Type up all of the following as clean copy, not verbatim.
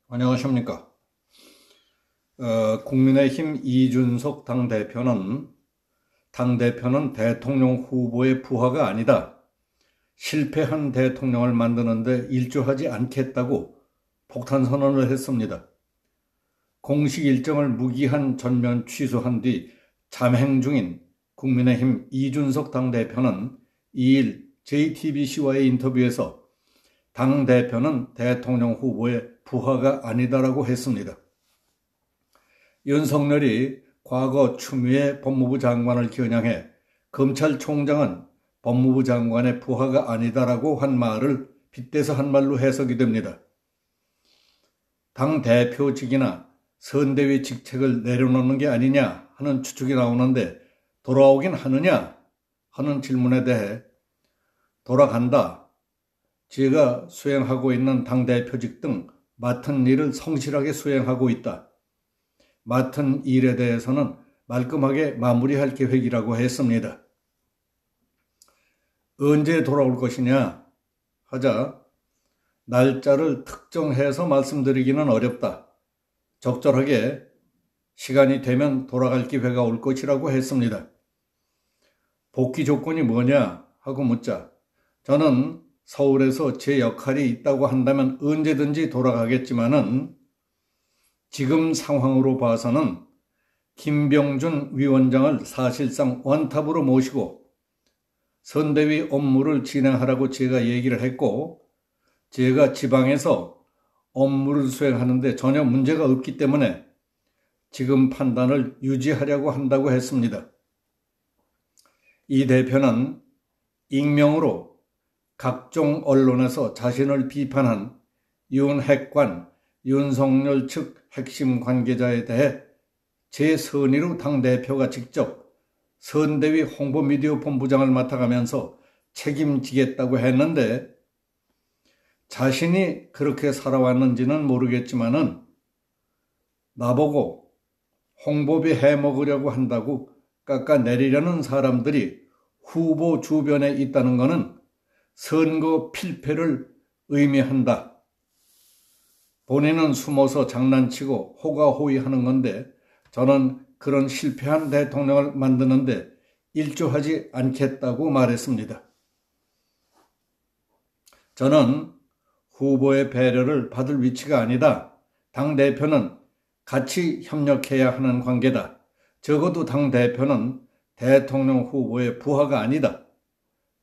안녕하십니까. 국민의힘 이준석 당대표는 대통령 후보의 부하가 아니다. 실패한 대통령을 만드는데 일조하지 않겠다고 폭탄 선언을 했습니다. 공식 일정을 무기한 전면 취소한 뒤 잠행 중인 국민의힘 이준석 당대표는 2일 JTBC와의 인터뷰에서 당대표는 대통령 후보의 부하가 아니다라고 했습니다. 윤석열이 과거 추미애 법무부 장관을 겨냥해 검찰총장은 법무부 장관의 부하가 아니다라고 한 말을 빗대서 한 말로 해석이 됩니다. 당 대표직이나 선대위 직책을 내려놓는 게 아니냐 하는 추측이 나오는데 돌아오긴 하느냐 하는 질문에 대해 돌아간다. 제가 수행하고 있는 당대표직 등 맡은 일을 성실하게 수행하고 있다. 맡은 일에 대해서는 말끔하게 마무리할 계획이라고 했습니다. 언제 돌아올 것이냐 하자 날짜를 특정해서 말씀드리기는 어렵다. 적절하게 시간이 되면 돌아갈 기회가 올 것이라고 했습니다. 복귀 조건이 뭐냐 하고 묻자 저는 서울에서 제 역할이 있다고 한다면 언제든지 돌아가겠지만은 지금 상황으로 봐서는 김병준 위원장을 사실상 원탑으로 모시고 선대위 업무를 진행하라고 제가 얘기를 했고 제가 지방에서 업무를 수행하는데 전혀 문제가 없기 때문에 지금 판단을 유지하려고 한다고 했습니다. 이 대표는 익명으로 각종 언론에서 자신을 비판한 윤핵관, 윤석열 측 핵심 관계자에 대해 제 선의로 당대표가 직접 선대위 홍보미디어 본부장을 맡아가면서 책임지겠다고 했는데 자신이 그렇게 살아왔는지는 모르겠지만은 나보고 홍보비 해먹으려고 한다고 깎아내리려는 사람들이 후보 주변에 있다는 것은 선거 필패를 의미한다. 본인은 숨어서 장난치고 호가호위하는 건데 저는 그런 실패한 대통령을 만드는데 일조하지 않겠다고 말했습니다. 저는 후보의 배려를 받을 위치가 아니다. 당대표는 같이 협력해야 하는 관계다. 적어도 당대표는 대통령 후보의 부하가 아니다.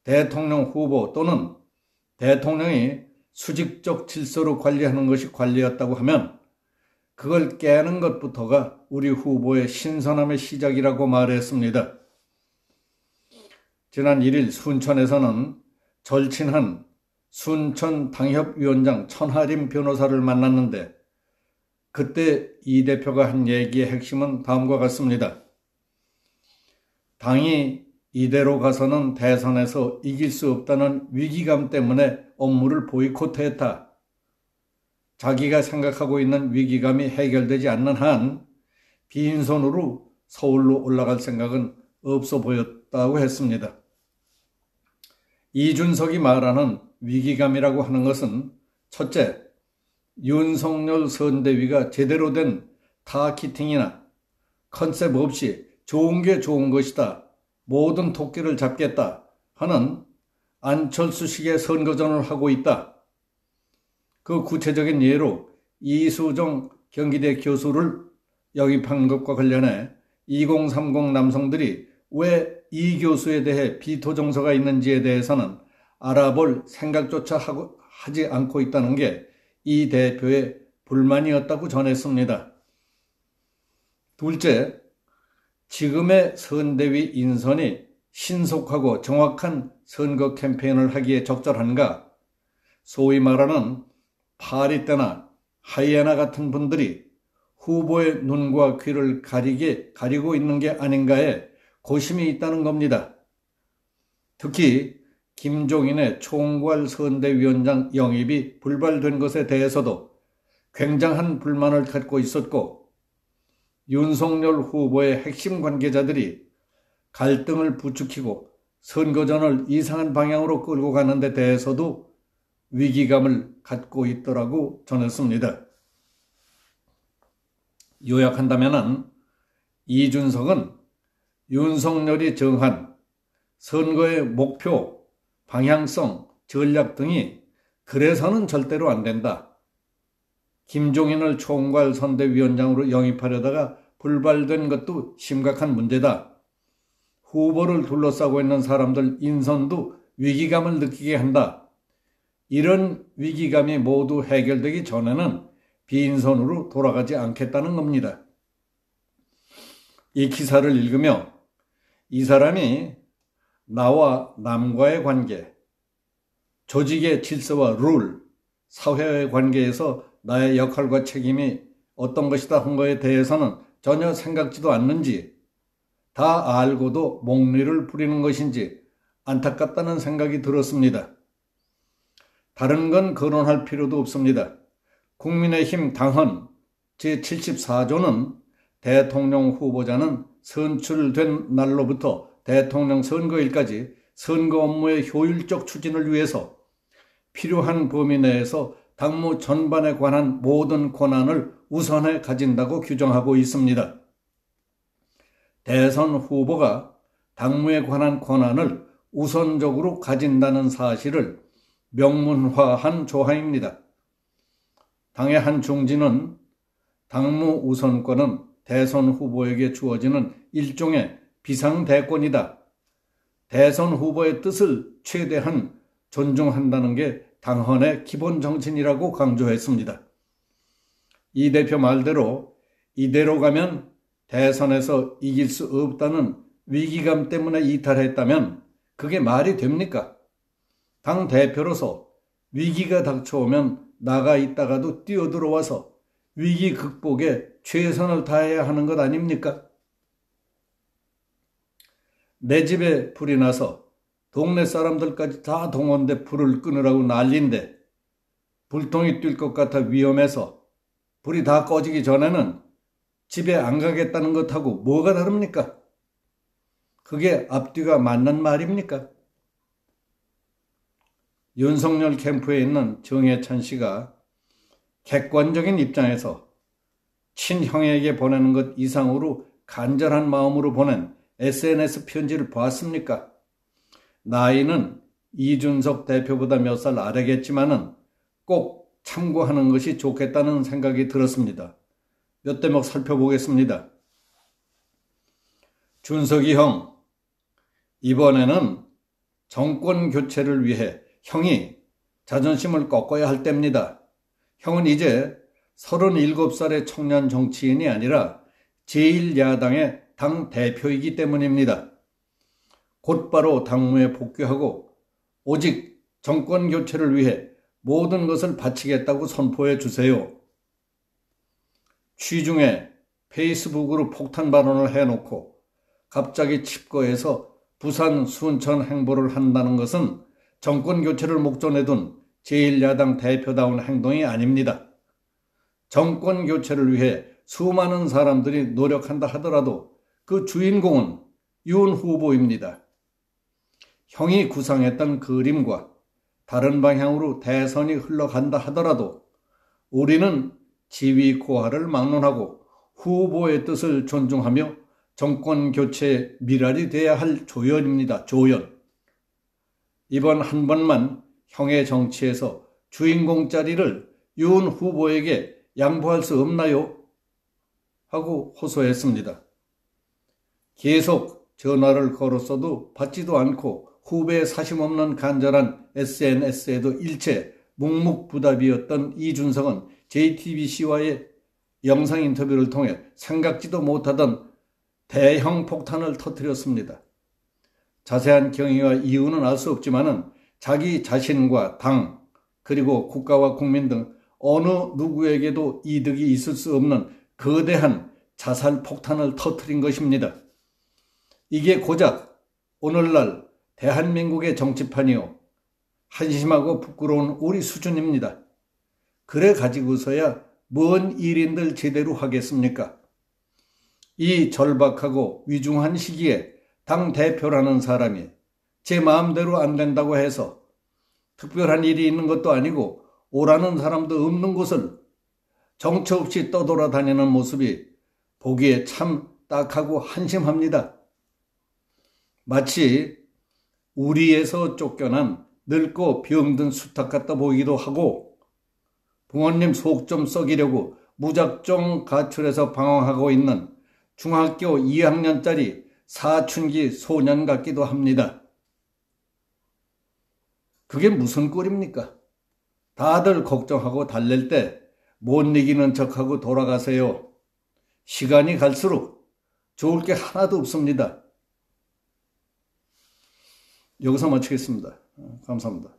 대통령 후보 또는 대통령이 수직적 질서로 관리하는 것이 관리였다고 하면 그걸 깨는 것부터가 우리 후보의 신선함의 시작이라고 말했습니다. 지난 1일 순천에서는 절친한 순천 당협위원장 천하림 변호사를 만났는데 그때 이 대표가 한 얘기의 핵심은 다음과 같습니다. 당이 이대로 가서는 대선에서 이길 수 없다는 위기감 때문에 업무를 보이콧했다. 자기가 생각하고 있는 위기감이 해결되지 않는 한 빈손으로 서울로 올라갈 생각은 없어 보였다고 했습니다. 이준석이 말하는 위기감이라고 하는 것은 첫째, 윤석열 선대위가 제대로 된 타깃팅이나 컨셉 없이 좋은 게 좋은 것이다. 모든 토끼를 잡겠다 하는 안철수식의 선거전을 하고 있다. 그 구체적인 예로 이수정 경기대 교수를 영입한 것과 관련해 2030 남성들이 왜 이 교수에 대해 비토 정서가 있는지에 대해서는 알아볼 생각조차 하지 않고 있다는 게 이 대표의 불만이었다고 전했습니다. 둘째, 지금의 선대위 인선이 신속하고 정확한 선거 캠페인을 하기에 적절한가? 소위 말하는 파리떼나 하이에나 같은 분들이 후보의 눈과 귀를 가리고 있는 게 아닌가에 고심이 있다는 겁니다. 특히 김종인의 총괄 선대위원장 영입이 불발된 것에 대해서도 굉장한 불만을 갖고 있었고 윤석열 후보의 핵심 관계자들이 갈등을 부추기고 선거전을 이상한 방향으로 끌고 가는 데 대해서도 위기감을 갖고 있더라고 전했습니다. 요약한다면 이준석은 윤석열이 정한 선거의 목표, 방향성, 전략 등이 그래서는 절대로 안 된다. 김종인을 총괄선대위원장으로 영입하려다가 불발된 것도 심각한 문제다. 후보를 둘러싸고 있는 사람들 인선도 위기감을 느끼게 한다. 이런 위기감이 모두 해결되기 전에는 빈손으로 돌아가지 않겠다는 겁니다. 이 기사를 읽으며 이 사람이 나와 남과의 관계, 조직의 질서와 룰, 사회의 관계에서 나의 역할과 책임이 어떤 것이다 한 거에 대해서는 전혀 생각지도 않는지, 다 알고도 목리를 부리는 것인지 안타깝다는 생각이 들었습니다. 다른 건 거론할 필요도 없습니다. 국민의힘 당헌 제74조는 대통령 후보자는 선출된 날로부터 대통령 선거일까지 선거 업무의 효율적 추진을 위해서 필요한 범위 내에서 당무 전반에 관한 모든 권한을 우선해 가진다고 규정하고 있습니다. 대선 후보가 당무에 관한 권한을 우선적으로 가진다는 사실을 명문화한 조항입니다. 당의 한 중진은 당무 우선권은 대선 후보에게 주어지는 일종의 비상대권이다. 대선 후보의 뜻을 최대한 존중한다는 게 당헌의 기본 정신이라고 강조했습니다. 이 대표 말대로 이대로 가면 대선에서 이길 수 없다는 위기감 때문에 이탈했다면 그게 말이 됩니까? 당 대표로서 위기가 닥쳐오면 나가 있다가도 뛰어들어와서 위기 극복에 최선을 다해야 하는 것 아닙니까? 내 집에 불이 나서 동네 사람들까지 다 동원돼 불을 끄느라고 난리인데 불통이 뛸 것 같아 위험해서 불이 다 꺼지기 전에는 집에 안 가겠다는 것하고 뭐가 다릅니까? 그게 앞뒤가 맞는 말입니까? 윤석열 캠프에 있는 정해찬 씨가 객관적인 입장에서 친형에게 보내는 것 이상으로 간절한 마음으로 보낸 SNS 편지를 보았습니까? 나이는 이준석 대표보다 몇 살 아래겠지만은 꼭 참고하는 것이 좋겠다는 생각이 들었습니다. 몇 대목 살펴보겠습니다. 준석이 형, 이번에는 정권 교체를 위해 형이 자존심을 꺾어야 할 때입니다. 형은 이제 37살의 청년 정치인이 아니라 제1야당의 당 대표이기 때문입니다. 곧바로 당무에 복귀하고 오직 정권 교체를 위해 모든 것을 바치겠다고 선포해 주세요. 취중에 페이스북으로 폭탄 발언을 해놓고 갑자기 칩거해서 부산 순천 행보를 한다는 것은 정권 교체를 목전에 둔 제1야당 대표다운 행동이 아닙니다. 정권 교체를 위해 수많은 사람들이 노력한다 하더라도 그 주인공은 윤 후보입니다. 형이 구상했던 그림과 다른 방향으로 대선이 흘러간다 하더라도 우리는 지위고하를 막론하고 후보의 뜻을 존중하며 정권 교체의 미랄이 돼야 할 조연입니다. 조연. 이번 한 번만 형의 정치에서 주인공 자리를 윤 후보에게 양보할 수 없나요? 하고 호소했습니다. 계속 전화를 걸었어도 받지도 않고 후배의 사심없는 간절한 SNS에도 일체 묵묵부답이었던 이준석은 JTBC와의 영상 인터뷰를 통해 생각지도 못하던 대형 폭탄을 터뜨렸습니다. 자세한 경위와 이유는 알 수 없지만은 자기 자신과 당 그리고 국가와 국민 등 어느 누구에게도 이득이 있을 수 없는 거대한 자살 폭탄을 터뜨린 것입니다. 이게 고작 오늘날 대한민국의 정치판이요. 한심하고 부끄러운 우리 수준입니다. 그래 가지고서야 뭔 일인들 제대로 하겠습니까? 이 절박하고 위중한 시기에 당 대표라는 사람이 제 마음대로 안 된다고 해서 특별한 일이 있는 것도 아니고 오라는 사람도 없는 곳을 정처 없이 떠돌아다니는 모습이 보기에 참 딱하고 한심합니다. 마치 우리에서 쫓겨난 늙고 병든 수탉 같다 보이기도 하고 부모님 속 좀 썩이려고 무작정 가출해서 방황하고 있는 중학교 2학년짜리 사춘기 소년 같기도 합니다. 그게 무슨 꼴입니까? 다들 걱정하고 달랠 때 못 이기는 척하고 돌아가세요. 시간이 갈수록 좋을 게 하나도 없습니다. 여기서 마치겠습니다. 감사합니다.